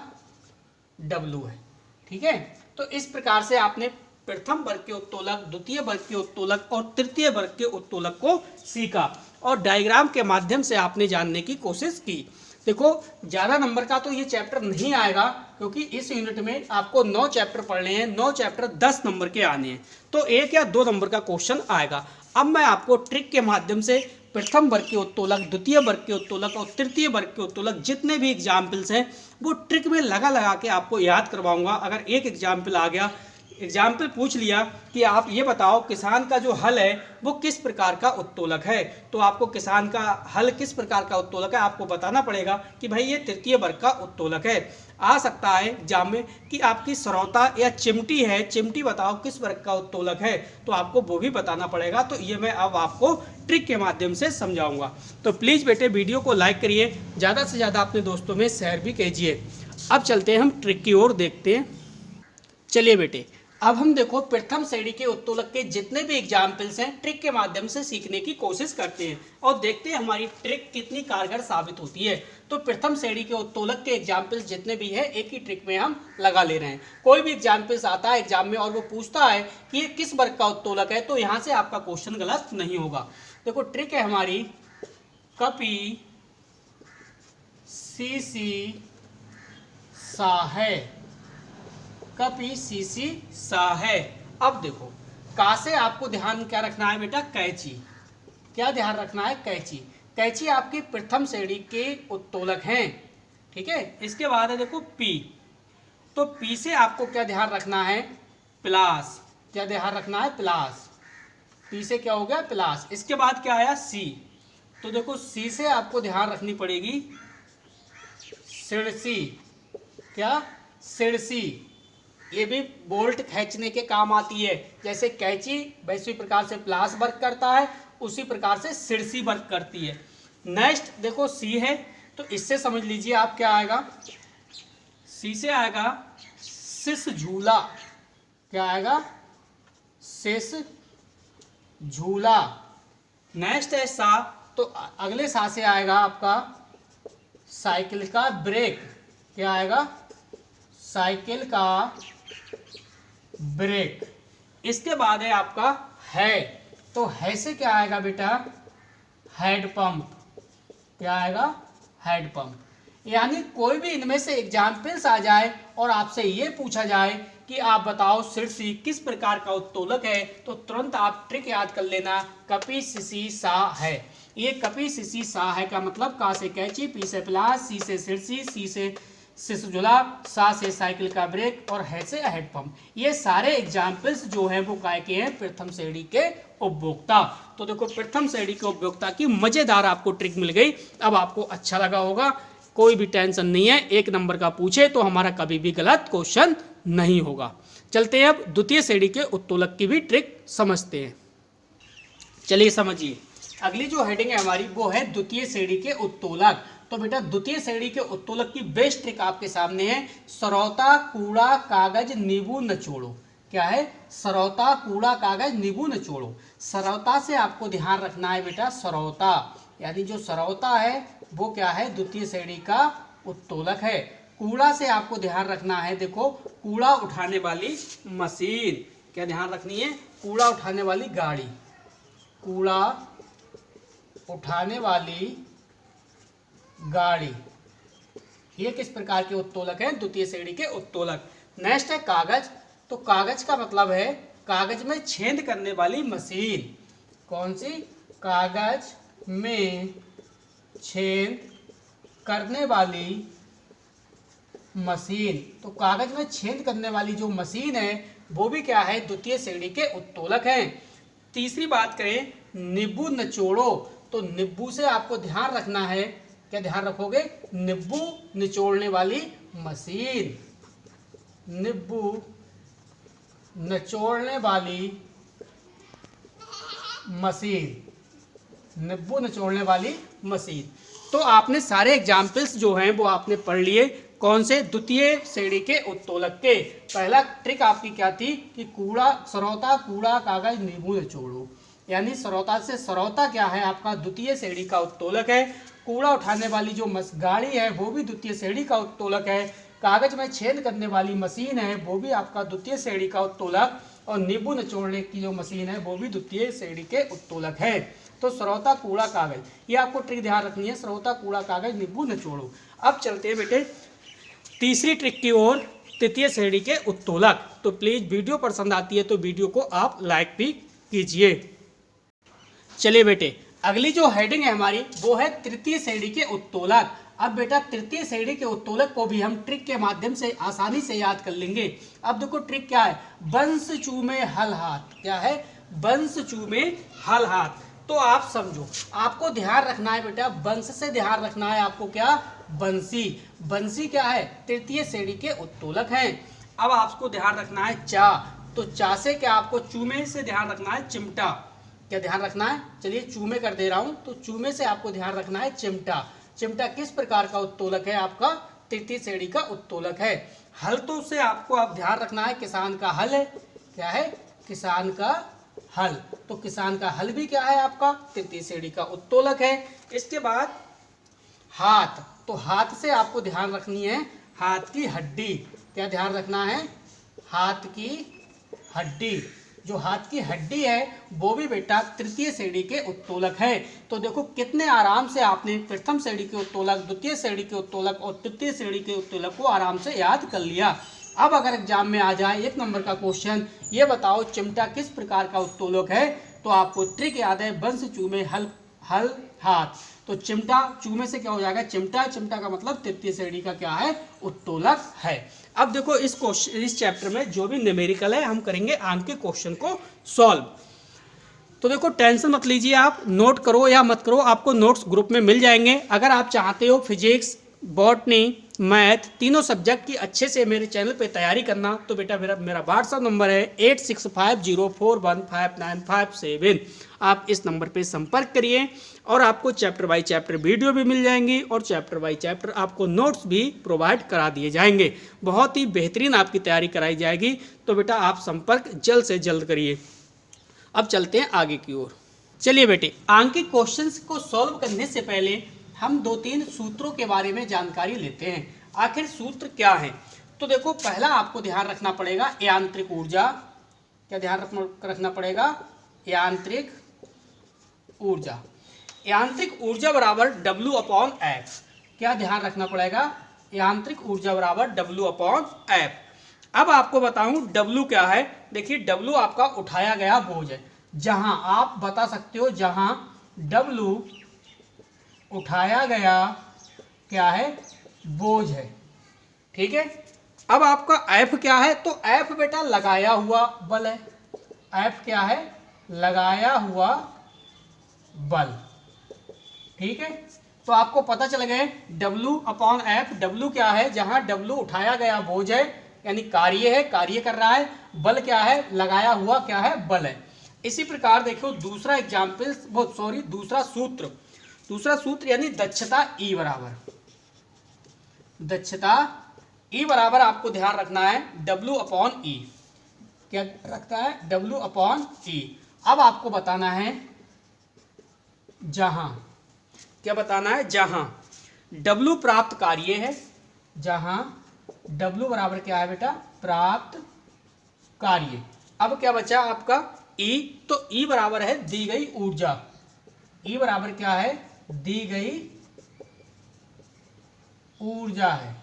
Speaker 1: W है, ठीक है। तो इस प्रकार से आपने प्रथम वर्ग के उत्तोलक, द्वितीय वर्ग के उत्तोलक और तृतीय वर्ग के उत्तोलक को सीखा और डायग्राम के माध्यम से आपने जानने की कोशिश की। देखो ज़्यादा नंबर का तो ये चैप्टर नहीं आएगा, क्योंकि इस यूनिट में आपको 9 चैप्टर पढ़ने हैं, 9 चैप्टर 10 नंबर के आने हैं, तो 1 या 2 नंबर का क्वेश्चन आएगा। अब मैं आपको ट्रिक के माध्यम से प्रथम वर्ग के उत्तोलक, द्वितीय वर्ग के उत्तोलक और तृतीय वर्ग के उत्तोलक जितने भी एग्जाम्पल्स हैं वो ट्रिक में लगा लगा के आपको याद करवाऊंगा। अगर एक एग्जाम्पल आ गया, एग्जाम्पल पूछ लिया कि आप ये बताओ किसान का जो हल है वो किस प्रकार का उत्तोलक है, तो आपको किसान का हल किस प्रकार का उत्तोलक है आपको बताना पड़ेगा कि भाई ये तृतीय वर्ग का उत्तोलक है। आ सकता है एग्जाम में कि आपकी सरौता या चिमटी है, चिमटी बताओ किस वर्ग का उत्तोलक है, तो आपको वो भी बताना पड़ेगा। तो ये मैं अब आपको ट्रिक के माध्यम से समझाऊंगा। तो प्लीज़ बेटे वीडियो को लाइक करिए, ज़्यादा से ज़्यादा अपने दोस्तों में शेयर भी कीजिए। अब चलते हैं हम ट्रिक की ओर, देखते हैं। चलिए बेटे, अब हम देखो प्रथम श्रेणी के उत्तोलक के जितने भी एग्जाम्पल्स हैं ट्रिक के माध्यम से सीखने की कोशिश करते हैं और देखते हैं हमारी ट्रिक कितनी कारगर साबित होती है। तो प्रथम श्रेणी के उत्तोलक के एग्जाम्पल्स जितने भी हैं एक ही ट्रिक में हम लगा ले रहे हैं। कोई भी एग्जाम्पल्स आता है एग्जाम में और वो पूछता है कि ये किस वर्ग का उत्तोलक है, तो यहाँ से आपका क्वेश्चन गलत नहीं होगा। देखो ट्रिक है हमारी, कपि सीसी सा है, कपि सीसी सा है। अब देखो का से आपको ध्यान क्या रखना है बेटा, कैंची, क्या ध्यान रखना है, कैंची। कैंची आपकी प्रथम श्रेणी के उत्तोलक हैं, ठीक है। इसके बाद है देखो P, तो P से आपको क्या ध्यान रखना है, प्लास, क्या ध्यान रखना है, प्लास, P से क्या हो गया, प्लास। इसके बाद क्या आया C, तो देखो C से आपको ध्यान रखनी पड़ेगी सिरसी, क्या, सिरसी, ये भी बोल्ट खींचने के काम आती है। जैसे कैंची वैसे प्रकार से प्लास वर्क करता है, उसी प्रकार से सिरसी वर्क करती है। नेक्स्ट देखो सी है, तो इससे समझ लीजिए आप क्या आएगा, सी से आएगा सिस झूला, क्या आएगा, सिस झूला। नेक्स्ट है सा, तो अगले सा से आएगा आपका साइकिल का ब्रेक, क्या आएगा, साइकिल का ब्रेक। इसके बाद है आपका है, तो है से क्या आएगा बेटा, हेड पंप, क्या आएगा, हेड पंप। यानी कोई भी इनमें से एग्जाम्पल्स आ जाए और आपसे ये पूछा जाए कि आप बताओ सिरसी किस प्रकार का उत्तोलक है, तो तुरंत आप ट्रिक याद कर लेना, कपि सीसी सा है। ये कपि सीसी सा है का मतलब का से कैंची, पी से प्लास, सी से सिरसी, सी से सिसझुला, सा से साइकिल का ब्रेक और है से हेड पंप। ये सारे एग्जाम्पल्स जो हैं वो काय के हैं, प्रथम श्रेणी के उपभोक्ता। तो देखो प्रथम श्रेणी के उपभोक्ता की मजेदार आपको ट्रिक मिल गई। अब आपको अच्छा लगा होगा, कोई भी टेंशन नहीं है, 1 नंबर का पूछे तो हमारा कभी भी गलत क्वेश्चन नहीं होगा। चलते हैं अब द्वितीय श्रेणी के उत्तोलक की भी ट्रिक समझते हैं। चलिए समझिए, अगली जो हेडिंग है हमारी वो है द्वितीय श्रेणी के उत्तोलक। तो बेटा द्वितीय श्रेणी के उत्तोलक की बेस्ट ट्रिक आपके सामने है, सरौता कूड़ा कागज नींबू नचोड़ो। क्या है, सरौता कूड़ा कागज नींबू नचोड़ो। सरौता से आपको ध्यान रखना है बेटा, सरौता यानी जो सरौता है वो क्या है, द्वितीय श्रेणी का उत्तोलक है। कूड़ा से आपको ध्यान रखना है, देखो कूड़ा उठाने वाली मशीन, क्या ध्यान रखनी है, कूड़ा उठाने वाली गाड़ी, कूड़ा उठाने वाली गाड़ी, ये किस प्रकार के उत्तोलक हैं? द्वितीय श्रेणी के उत्तोलक। नेक्स्ट है कागज। तो कागज का मतलब है कागज में छेद करने वाली मशीन। कौन सी? कागज में छेद करने वाली मशीन। तो कागज में छेद करने वाली जो मशीन है वो भी क्या है? द्वितीय श्रेणी के उत्तोलक है। तीसरी बात करें निब्बू निचोड़ो। तो निब्बू से आपको ध्यान रखना है, क्या ध्यान रखोगे? निब्बू निचोड़ने वाली मशीन, निब्बू निचोड़ने वाली मशीन, निब्बू निचोड़ने वाली मशीन। तो आपने सारे एग्जाम्पल्स जो हैं वो आपने पढ़ लिए। कौन से? द्वितीय श्रेणी के उत्तोलक के। पहला ट्रिक आपकी क्या थी कि कूड़ा सरौता, कूड़ा, कागज, नींबू निचोड़ो। यानी सरौता से, सरौता क्या है? आपका द्वितीय श्रेणी का उत्तोलक है। कूड़ा उठाने वाली जो गाड़ी है वो भी द्वितीय श्रेणी का उत्तोलक है। कागज में छेद करने वाली मशीन है वो भी आपका द्वितीय श्रेणी का उत्तोलक, और नींबू निचोड़ने की जो मशीन है वो भी द्वितीय श्रेणी के उत्तोलक है। तो सरौता, कूड़ा, कागज, ये आपको ट्रिक ध्यान रखनी है। सरौता, कूड़ा, कागज, नींबू निचोड़ो। अब चलते हैं बेटे तीसरी ट्रिक की ओर, तृतीय श्रेणी के उत्तोलक। तो प्लीज वीडियो पसंद आती है तो वीडियो को आप लाइक भी कीजिए। चलिए बेटे अगली जो हेडिंग है हमारी वो है तृतीय श्रेणी के उत्तोलक। अब बेटा तृतीय श्रेणी के उत्तोलक को भी हम ट्रिक के माध्यम से आसानी से याद कर लेंगे। अब देखो ट्रिक क्या है? बंस चूमे हल हाथ। क्या है? बंस चूमे हल हाथ। तो आप समझो, आपको ध्यान रखना है बेटा, बंस से ध्यान रखना है आपको। क्या? बंसी। बंसी क्या है? तृतीय श्रेणी के उत्तोलक है। अब आपको ध्यान रखना है चा। तो चा से क्या? आपको चूमे से ध्यान रखना है चिमटा। क्या ध्यान रखना है? चलिए चूमे कर दे रहा हूं। तो चूमे से आपको ध्यान रखना है चिमटा। चिमटा किस प्रकार का उत्तोलक है? आपका तृतीय श्रेणी का उत्तोलक है। हल तो से आपको आप ध्यान रखना है किसान का हल है। क्या है? किसान का हल। तो किसान का हल भी क्या है? आपका तृतीय श्रेणी का उत्तोलक है। इसके बाद हाथ। तो हाथ से आपको ध्यान रखनी है हाथ की हड्डी। क्या ध्यान रखना है? हाथ की हड्डी। जो हाथ की हड्डी है वो भी बेटा तृतीय श्रेणी के उत्तोलक है। तो देखो कितने आराम से आपने प्रथम श्रेणी के उत्तोलक, द्वितीय श्रेणी के उत्तोलक और तृतीय श्रेणी के उत्तोलक को आराम से याद कर लिया। अब अगर एग्जाम में आ जाए 1 नंबर का क्वेश्चन, ये बताओ चिमटा किस प्रकार का उत्तोलक है? तो आपको ट्रिक याद है बंस चूमे हल हल हाथ। तो चिमटा, चूमे से क्या हो जाएगा? चिमटा। चिमटा का मतलब तृतीय श्रेणी का क्या है? उत्तोलक है। अब देखो इस चैप्टर में जो भी न्यूमेरिकल है हम करेंगे अंक के क्वेश्चन को सॉल्व। तो देखो टेंशन मत लीजिए, आप नोट करो या मत करो, आपको नोट्स ग्रुप में मिल जाएंगे। अगर आप चाहते हो फिजिक्स, बॉटनी, मैथ तीनों सब्जेक्ट की अच्छे से मेरे चैनल पे तैयारी करना तो बेटा मेरा व्हाट्सअप नंबर है 8650415957। आप इस नंबर पे संपर्क करिए और आपको चैप्टर बाय चैप्टर वीडियो भी मिल जाएंगी और चैप्टर बाय चैप्टर आपको नोट्स भी प्रोवाइड करा दिए जाएंगे। बहुत ही बेहतरीन आपकी तैयारी कराई जाएगी। तो बेटा आप संपर्क जल्द से जल्द करिए। अब चलते हैं आगे की ओर। चलिए बेटे आंकिक क्वेश्चंस को सॉल्व करने से पहले हम 2-3 सूत्रों के बारे में जानकारी लेते हैं। आखिर सूत्र क्या है? तो देखो पहला आपको ध्यान रखना पड़ेगा यांत्रिक ऊर्जा। क्या ध्यान रखना पड़ेगा? यांत्रिक ऊर्जा। यांत्रिक ऊर्जा बराबर W/F। क्या ध्यान रखना पड़ेगा? यांत्रिक ऊर्जा बराबर W/F। अब आपको बताऊं W क्या है। देखिए W आपका उठाया गया बोझ है। जहां आप बता सकते हो जहां W उठाया गया क्या है? बोझ है। ठीक है। अब आपका F क्या है? तो F बेटा लगाया हुआ बल है। F क्या है? लगाया हुआ बल। ठीक है। तो आपको पता चल गए W/F। W क्या है? जहां W उठाया गया बोझ है यानी कार्य है, कार्य कर रहा है। बल क्या है? लगाया हुआ क्या है? बल है। इसी प्रकार देखो दूसरा एग्जाम्पल, दूसरा सूत्र यानी दक्षता E बराबर, दक्षता E बराबर आपको ध्यान रखना है W/E। क्या रखता है? W/E। अब आपको बताना है जहां, क्या बताना है? जहां W प्राप्त कार्य है, जहां W बराबर क्या है बेटा? प्राप्त कार्य। अब क्या बचा आपका E? तो E बराबर है दी गई ऊर्जा। E बराबर क्या है? दी गई ऊर्जा है,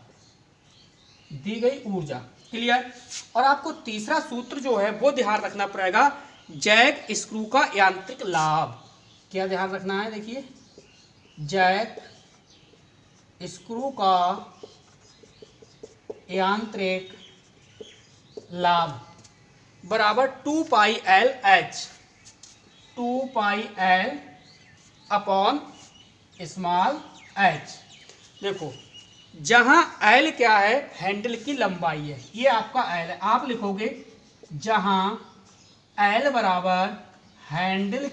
Speaker 1: दी गई ऊर्जा। क्लियर। और आपको तीसरा सूत्र जो है वो ध्यान रखना पड़ेगा, जैक स्क्रू का यांत्रिक लाभ। क्या ध्यान रखना है, देखिए जैक स्क्रू का यांत्रिक लाभ बराबर 2 pi L H, 2 pi L upon small H. देखो जहां एल क्या है, हैंडल की लंबाई है, ये आपका एल है। आप लिखोगे जहां एल बराबर हैंडल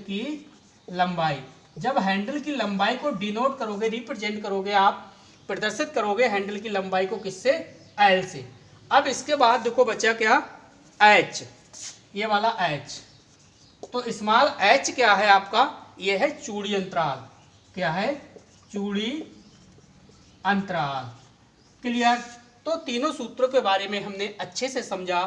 Speaker 1: की लंबाई। जब हैंडल की लंबाई को डिनोट करोगे, रिप्रेजेंट करोगे, आप प्रदर्शित करोगे हैंडल की लंबाई को किससे, एल से। अब इसके बाद देखो बचा क्या, एच, ये वाला एच। तो स्मॉल एच क्या है आपका, ये है चूड़ी अंतराल। क्या है, चूड़ी अंतराल। क्लियर। तो तीनों सूत्रों के बारे में हमने अच्छे से समझा।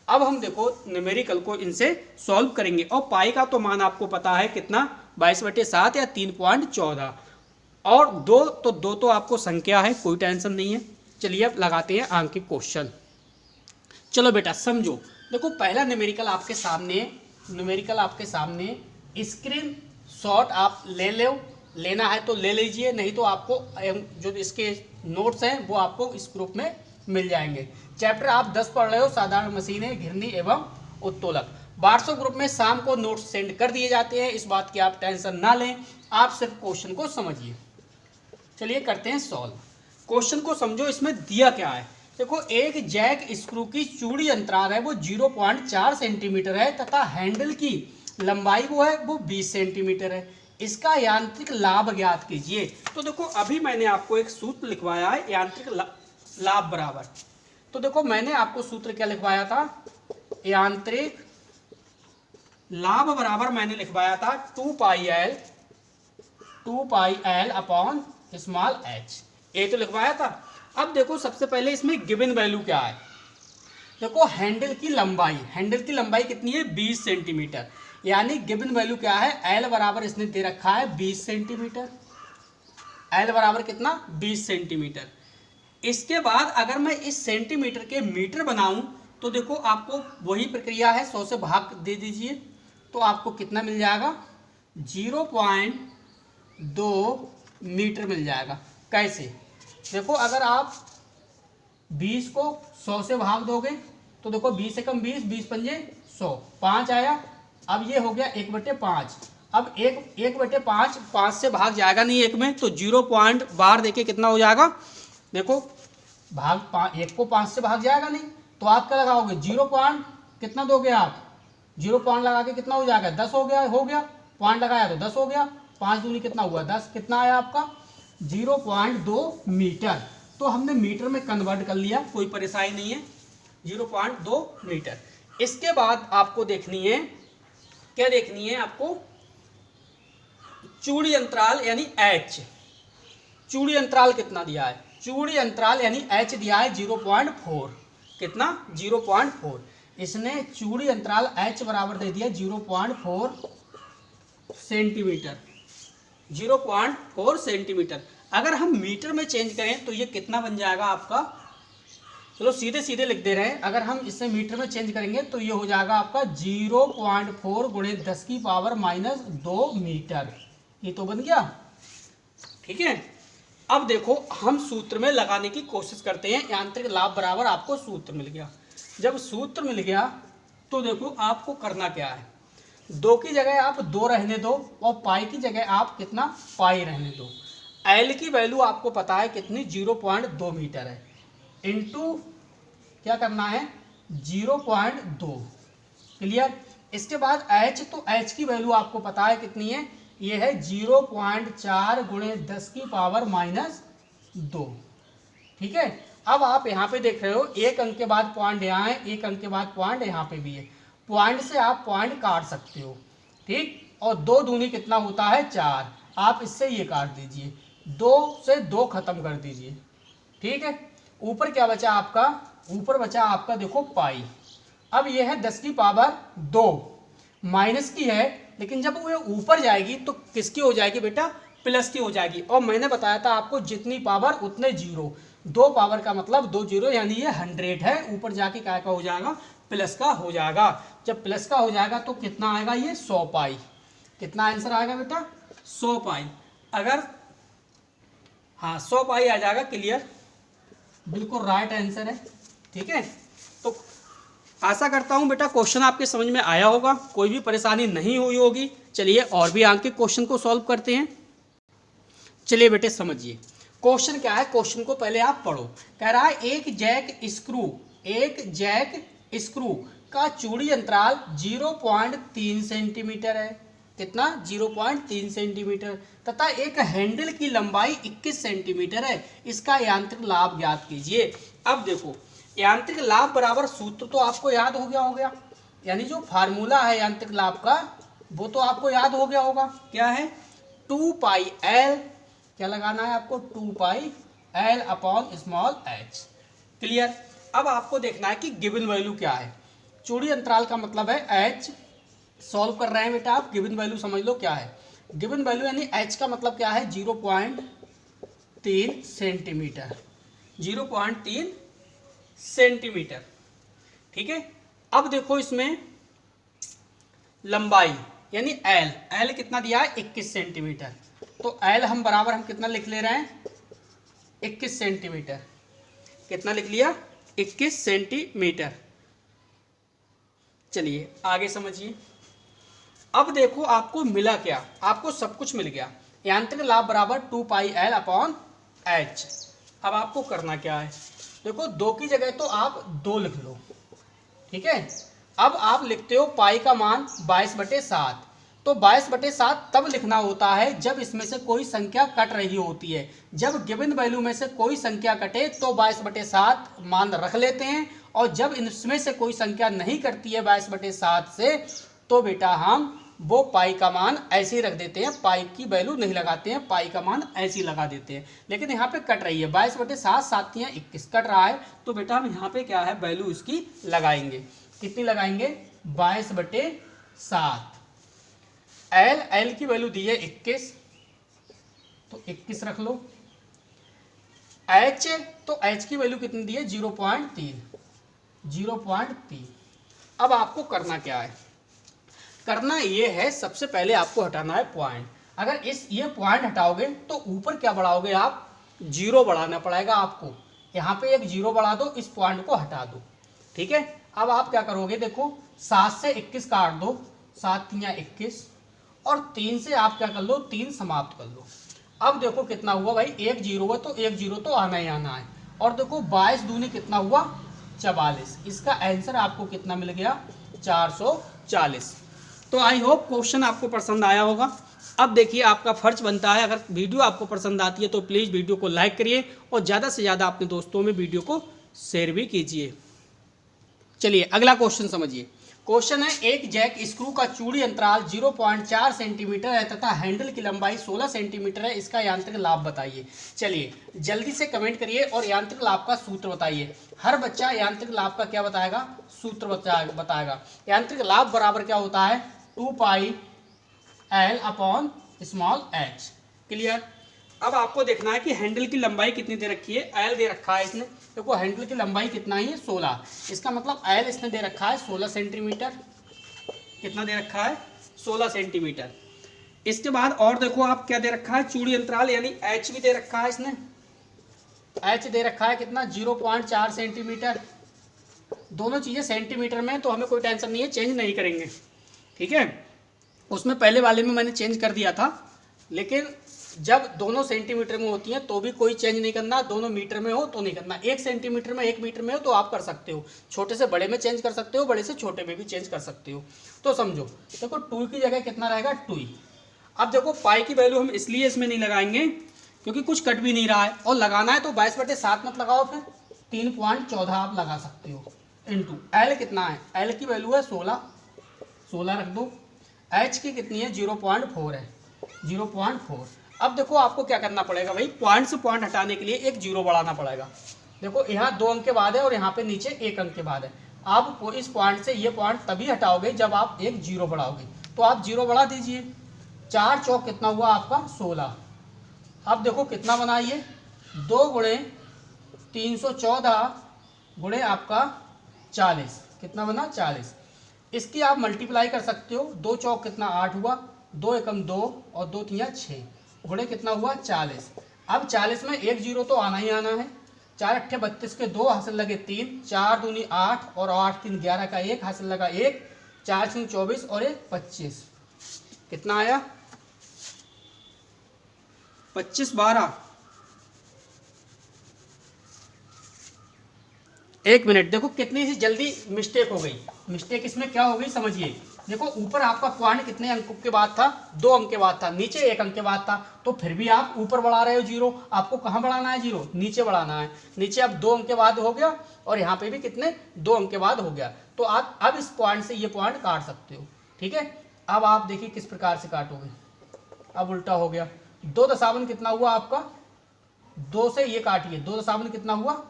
Speaker 1: अब हम देखो न्यूमेरिकल को इनसे सॉल्व करेंगे। और पाई का तो मान आपको पता है कितना, 22/7 या 3.14। और दो तो आपको संख्या है, कोई टेंशन नहीं है। चलिए अब लगाते हैं आंकिक क्वेश्चन। चलो बेटा समझो। देखो पहला न्यूमेरिकल आपके सामने स्क्रीन शॉट आप ले लो, लेना है तो ले लीजिए, नहीं तो आपको जो इसके नोट्स हैं वो आपको इस ग्रुप में मिल जाएंगे। चैप्टर आप 10 पढ़ रहे हो, साधारण मशीनें, घिरनी एवं उत्तोलक। व्हाट्सएप ग्रुप में शाम को नोट्स सेंड कर दिए जाते हैं, इस बात की आप टेंशन ना लें, आप सिर्फ क्वेश्चन को समझिए। चलिए करते हैं सॉल्व। क्वेश्चन को समझो, इसमें दिया क्या है। देखो एक जैक स्क्रू की चूड़ी अंतराल है वो 0.4 सेंटीमीटर है तथा हैंडल की लंबाई वो है वो 20 सेंटीमीटर है। इसका यांत्रिक लाभ ज्ञात कीजिए। तो देखो अभी मैंने आपको एक सूत्र लिखवाया है, यांत्रिक लाभ बराबर। तो देखो मैंने आपको सूत्र क्या लिखवाया था, यांत्रिक लाभ बराबर मैंने लिखवाया था 2 pi L upon small H, ये तो लिखवाया था। अब देखो सबसे पहले इसमें गिवन वैल्यू क्या है। देखो हैंडल की लंबाई कितनी है, 20 सेंटीमीटर। यानी गिवन वैल्यू क्या है, एल बराबर इसने दे रखा है 20 सेंटीमीटर। एल बराबर कितना, 20 सेंटीमीटर। इसके बाद अगर मैं इस सेंटीमीटर के मीटर बनाऊं तो देखो आपको वही प्रक्रिया है, 100 से भाग दे दीजिए तो आपको कितना मिल जाएगा, 0.2 मीटर मिल जाएगा। कैसे, देखो अगर आप 20 को 100 से भाग दोगे तो देखो 20 से कम 20, 20 पंजे 100, 5 आया। अब ये हो गया 1/5। अब 1/5 5 से भाग जाएगा नहीं एक में, तो 0 पॉइंट बाहर देके कितना हो जाएगा, देखो भाग 1 को 5 से भाग जाएगा नहीं, तो आप क्या लगाओगे, 0 पॉइंट कितना दोगे आप, 0 पॉइंट लगा के कितना हो जाएगा, 10 हो गया, पॉइंट लगाया तो 10 हो गया, 5 दूनी कितना हुआ 10, कितना आया आपका 0.2 मीटर। तो हमने मीटर में कन्वर्ट कर लिया, कोई परेशानी नहीं है, 0.2 मीटर। इसके बाद आपको देखनी है, क्या देखनी है आपको, चूड़ी अंतराल यानी एच। चूड़ी अंतराल कितना दिया है, चूड़ी अंतराल यानी एच दिया है 0.4, कितना 0.4। इसने चूड़ी अंतराल एच बराबर दे दिया 0.4 सेंटीमीटर, 0.4 सेंटीमीटर। अगर हम मीटर में चेंज करें तो ये कितना बन जाएगा आपका, चलो सीधे सीधे लिख दे रहे हैं। अगर हम इसे मीटर में चेंज करेंगे तो ये हो जाएगा आपका 0.4 गुणे 10⁻⁻2 मीटर। ये तो बन गया, ठीक है। अब देखो हम सूत्र में लगाने की कोशिश करते हैं। यांत्रिक लाभ बराबर आपको सूत्र मिल गया। जब सूत्र मिल गया तो देखो आपको करना क्या है, 2 की जगह आप 2 रहने दो और पाई की जगह आप कितना पाई रहने दो। एल की वैल्यू आपको पता है कितनी, 0.2 मीटर है, इनटू क्या करना है 0.2। क्लियर। इसके बाद एच, तो एच की वैल्यू आपको पता है कितनी है, ये है 0.4 गुणे 10⁻⁻2। ठीक है। अब आप यहाँ पे देख रहे हो, एक अंक के बाद पॉइंट यहाँ है, एक अंक के बाद पॉइंट यहाँ पे भी है। पॉइंट से आप पॉइंट काट सकते हो, ठीक। और 2 दूनी कितना होता है 4, आप इससे ये काट दीजिए, 2 से 2 खत्म कर दीजिए, ठीक है। ऊपर क्या बचा आपका, ऊपर बचा आपका देखो पाई। अब ये है 10⁻2, माइनस की है, लेकिन जब वो ऊपर जाएगी तो किसकी हो जाएगी बेटा, प्लस की हो जाएगी। और मैंने बताया था आपको जितनी पावर उतने जीरो, 2 पावर का मतलब 2 जीरो, यानी ये 100 है, ऊपर जाके क्या का हो जाएगा, प्लस का हो जाएगा। जब प्लस का हो जाएगा तो कितना आएगा, ये 100 पाई। कितना आंसर आएगा बेटा, 100 पाई। अगर हाँ 100 पाई आ जाएगा, क्लियर, बिल्कुल राइट आंसर है। ठीक है, तो आशा करता हूं बेटा क्वेश्चन आपके समझ में आया होगा, कोई भी परेशानी नहीं हुई होगी। चलिए और भी आगे क्वेश्चन को सॉल्व करते हैं। चलिए बेटे समझिए क्वेश्चन क्या है, क्वेश्चन को पहले आप पढ़ो। कह रहा है एक जैक स्क्रू का चूड़ी अंतराल 0.3 सेंटीमीटर है। कितना, 0.3 सेंटीमीटर, तथा एक हैंडल की लंबाई 21 सेंटीमीटर है। इसका यांत्रिक लाभ ज्ञात कीजिए। अब देखो यांत्रिक लाभ बराबर सूत्र तो आपको याद हो गया, यानी जो फार्मूला है यांत्रिक लाभ का वो तो आपको याद हो गया होगा। क्या है, 2 पाई एल, क्या लगाना है आपको, 2 pi L upon small H. Clear. अब आपको देखना है कि गिवन वैल्यू क्या है। चूड़ी अंतराल का मतलब है एच, सॉल्व कर रहे हैं बेटा आप, गिवन वैल्यू समझ लो क्या है। गिवन वैल्यू यानी एच का मतलब क्या है, 0.3 सेंटीमीटर, 0.3 सेंटीमीटर। ठीक है, अब देखो इसमें लंबाई यानी एल कितना दिया है, 21 सेंटीमीटर। तो एल हम बराबर हम कितना लिख ले रहे हैं, 21 सेंटीमीटर। कितना लिख लिया, 21 सेंटीमीटर। चलिए आगे समझिए। अब देखो आपको मिला क्या, आपको सब कुछ मिल गया। यांत्रिक लाभ बराबर 2 पाई एल अपॉन एच। अब आपको करना क्या है, देखो 2 की जगह तो आप 2 लिख लो। ठीक है, अब आप लिखते हो पाई का मान 22/7। तो 22/7 तब लिखना होता है जब इसमें से कोई संख्या कट रही होती है। जब गिवन वैल्यू में से कोई संख्या कटे तो 22/7 मान रख लेते हैं, और जब इसमें से कोई संख्या नहीं कटती है 22/7 से, तो बेटा हम वो पाई का मान ऐसे ही रख देते हैं, पाई की वैल्यू नहीं लगाते हैं, पाई का मान ऐसे ही लगा देते हैं। लेकिन यहाँ पे कट रही है 22/7, 7 या 21 कट रहा है, तो बेटा हम यहाँ पे क्या है वैल्यू इसकी लगाएंगे। कितनी लगाएंगे, 22/7। एल की वैल्यू दी है 21, तो 21 रख लो। एच, तो एच की वैल्यू कितनी दी है, 0.3। अब आपको करना क्या है, करना ये है सबसे पहले आपको हटाना है पॉइंट। अगर ये पॉइंट हटाओगे तो ऊपर क्या बढ़ाओगे आप, 0 बढ़ाना पड़ेगा आपको। यहाँ पे एक 0 बढ़ा दो, इस पॉइंट को हटा दो। ठीक है, अब आप क्या करोगे, देखो 7 से 21 काट दो, 7 या 21, और 3 से आप क्या कर लो, 3 समाप्त कर लो। अब देखो कितना हुआ भाई, 1 0 है तो 1 0 तो आना ही आना है। और देखो 22 दूनी कितना हुआ, 44। इसका आंसर आपको कितना मिल गया, 440। तो आई होप क्वेश्चन आपको पसंद आया होगा। अब देखिए आपका फर्ज बनता है, अगर वीडियो आपको पसंद आती है तो प्लीज़ वीडियो को लाइक करिए और ज़्यादा से ज़्यादा अपने दोस्तों में वीडियो को शेयर भी कीजिए। चलिए अगला क्वेश्चन समझिए। क्वेश्चन है एक जैक स्क्रू का चूड़ी अंतराल 0.4 सेंटीमीटर है तथा हैंडल की लंबाई 16 सेंटीमीटर है। इसका यांत्रिक लाभ बताइए। चलिए जल्दी से कमेंट करिए और यांत्रिक लाभ का सूत्र बताइए। हर बच्चा यांत्रिक लाभ का क्या बताएगा, सूत्र बताएगा। यांत्रिक लाभ बराबर क्या होता है, 2 pi L upon small H. Clear. अब आपको देखना है कि हैंडल की लंबाई कितनी दे रखी है, एल दे रखा है इसने। देखो हैंडल की लंबाई कितना है, 16। इसका मतलब एल इसने दे रखा है 16 सेंटीमीटर। कितना दे रखा है, 16 सेंटीमीटर। इसके बाद और देखो आप क्या दे रखा है, चूड़ी अंतराल यानी एच भी दे रखा है इसने। एच दे रखा है कितना, 0.4 सेंटीमीटर। दोनों चीज़ें सेंटीमीटर में, तो हमें कोई टेंशन नहीं है, चेंज नहीं करेंगे। ठीक है, उसमें पहले वाले में मैंने चेंज कर दिया था, लेकिन जब दोनों सेंटीमीटर में होती हैं तो भी कोई चेंज नहीं करना, दोनों मीटर में हो तो नहीं करना। 1 सेंटीमीटर में 1 मीटर में हो तो आप कर सकते हो, छोटे से बड़े में चेंज कर सकते हो, बड़े से छोटे में भी चेंज कर सकते हो। तो समझो, देखो 2 की जगह कितना रहेगा, 2। अब देखो पाई की वैल्यू हम इसलिए इसमें नहीं लगाएंगे क्योंकि कुछ कट भी नहीं रहा है, और लगाना है तो 22/7 मत लगाओ, फिर 3.14 आप लगा सकते हो। इंटू एल कितना है, एल की वैल्यू है 16 रख दो। एच की कितनी है, 0.4 है, 0.4। अब देखो आपको क्या करना पड़ेगा भाई, पॉइंट से पॉइंट हटाने के लिए एक 0 बढ़ाना पड़ेगा। देखो यहाँ 2 अंक के बाद है और यहाँ पे नीचे 1 अंक के बाद है। आप इस पॉइंट से ये पॉइंट तभी हटाओगे जब आप एक 0 बढ़ाओगे, तो आप 0 बढ़ा दीजिए। 4 चौक कितना हुआ आपका, 16। अब देखो कितना बना ये, 2 गुणे 314 गुणे आपका 40, कितना बना 40। इसकी आप मल्टीप्लाई कर सकते हो, 2 चौक कितना 8 हुआ, 2 एकम 2 और 2 तिया 6 गुणे कितना हुआ 40। अब 40 में एक जीरो तो आना ही आना है, 4 अट्ठे 32 के 2 हासिल लगे 3, 4 दूनी 8 और 8 3 11 का 1 हासिल लगा 1, 4 6 24 और 1 25, कितना आया 25 12। 1 मिनट, देखो कितनी सी जल्दी मिस्टेक हो गई। मिस्टेक इसमें क्या हो गई समझिए, देखो ऊपर आपका पॉइंट कितने अंकों के बाद था, 2 अंक के बाद था, नीचे 1 अंक के बाद था, तो फिर भी आप ऊपर बढ़ा रहे हो जीरो, आपको कहाँ बढ़ाना है जीरो, नीचे बढ़ाना है। नीचे अब 2 अंक के बाद हो गया और यहाँ पे भी कितने 2 अंक के बाद हो गया, तो आप अब इस पॉइंट से ये पॉइंट काट सकते हो। ठीक है, अब आप देखिए किस प्रकार से काटोगे। अब उल्टा हो गया, 2 दशावन कितना हुआ आपका, 2 से ये काटिए, 2 दशावन कितना हुआ,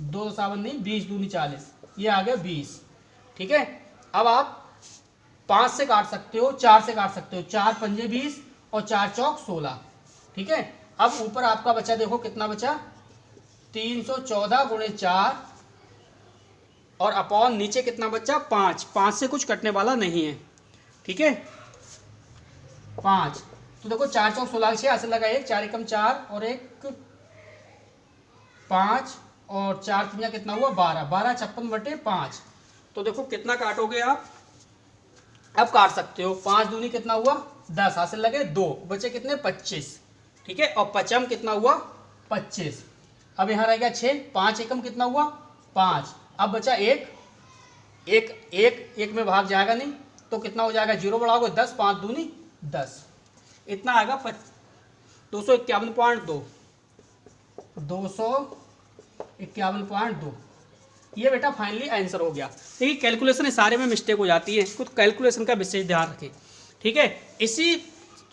Speaker 1: 2 दशावन नहीं 20 दूनी 40, ये आ गया 20। ठीक है, अब आप 5 से काट सकते हो, 4 से काट सकते हो, 4 पंजे 20 और 4 चौक 16। ठीक है, अब ऊपर आपका बचा, देखो कितना बचा 314 गुणे 4 और अपॉन नीचे कितना बचा 5, 5 से कुछ कटने वाला नहीं है। ठीक है, 5, तो देखो 4 चौक 16 6 हासिल लगा 1, 4 एकम 4 और 1 5 और 4 तिया कितना हुआ 12, 12 56/5। तो देखो कितना काटोगे आप, अब काट सकते हो, 5 दूनी कितना हुआ 10 हासिल लगे 2, बचे कितने 25। ठीक है, और पचम कितना हुआ 25। अब यहाँ रह गया 6, 5 एकम कितना हुआ 5, अब बचा 1, 1 में भाग जाएगा नहीं, तो कितना हो जाएगा 0 बढ़ाओगे 10, 5 दूनी 10, इतना आएगा 251.2, 251.2। ये बेटा फाइनली आंसर हो गया। देखिए कैलकुलेशन सारे में मिस्टेक हो जाती है, कुछ कैलकुलेशन का विशेष ध्यान रखें। ठीक है, इसी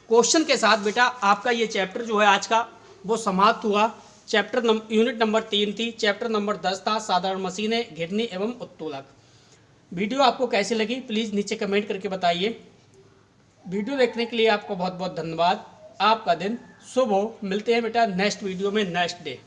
Speaker 1: क्वेश्चन के साथ बेटा आपका ये चैप्टर जो है आज का वो समाप्त हुआ। यूनिट नंबर 3 थी, चैप्टर नंबर 10 था साधारण मशीनें, घिरनी एवं उत्तोलक। वीडियो आपको कैसी लगी प्लीज़ नीचे कमेंट करके बताइए। वीडियो देखने के लिए आपको बहुत बहुत धन्यवाद। आपका दिन शुभ हो। मिलते हैं बेटा नेक्स्ट वीडियो में नेक्स्ट डे।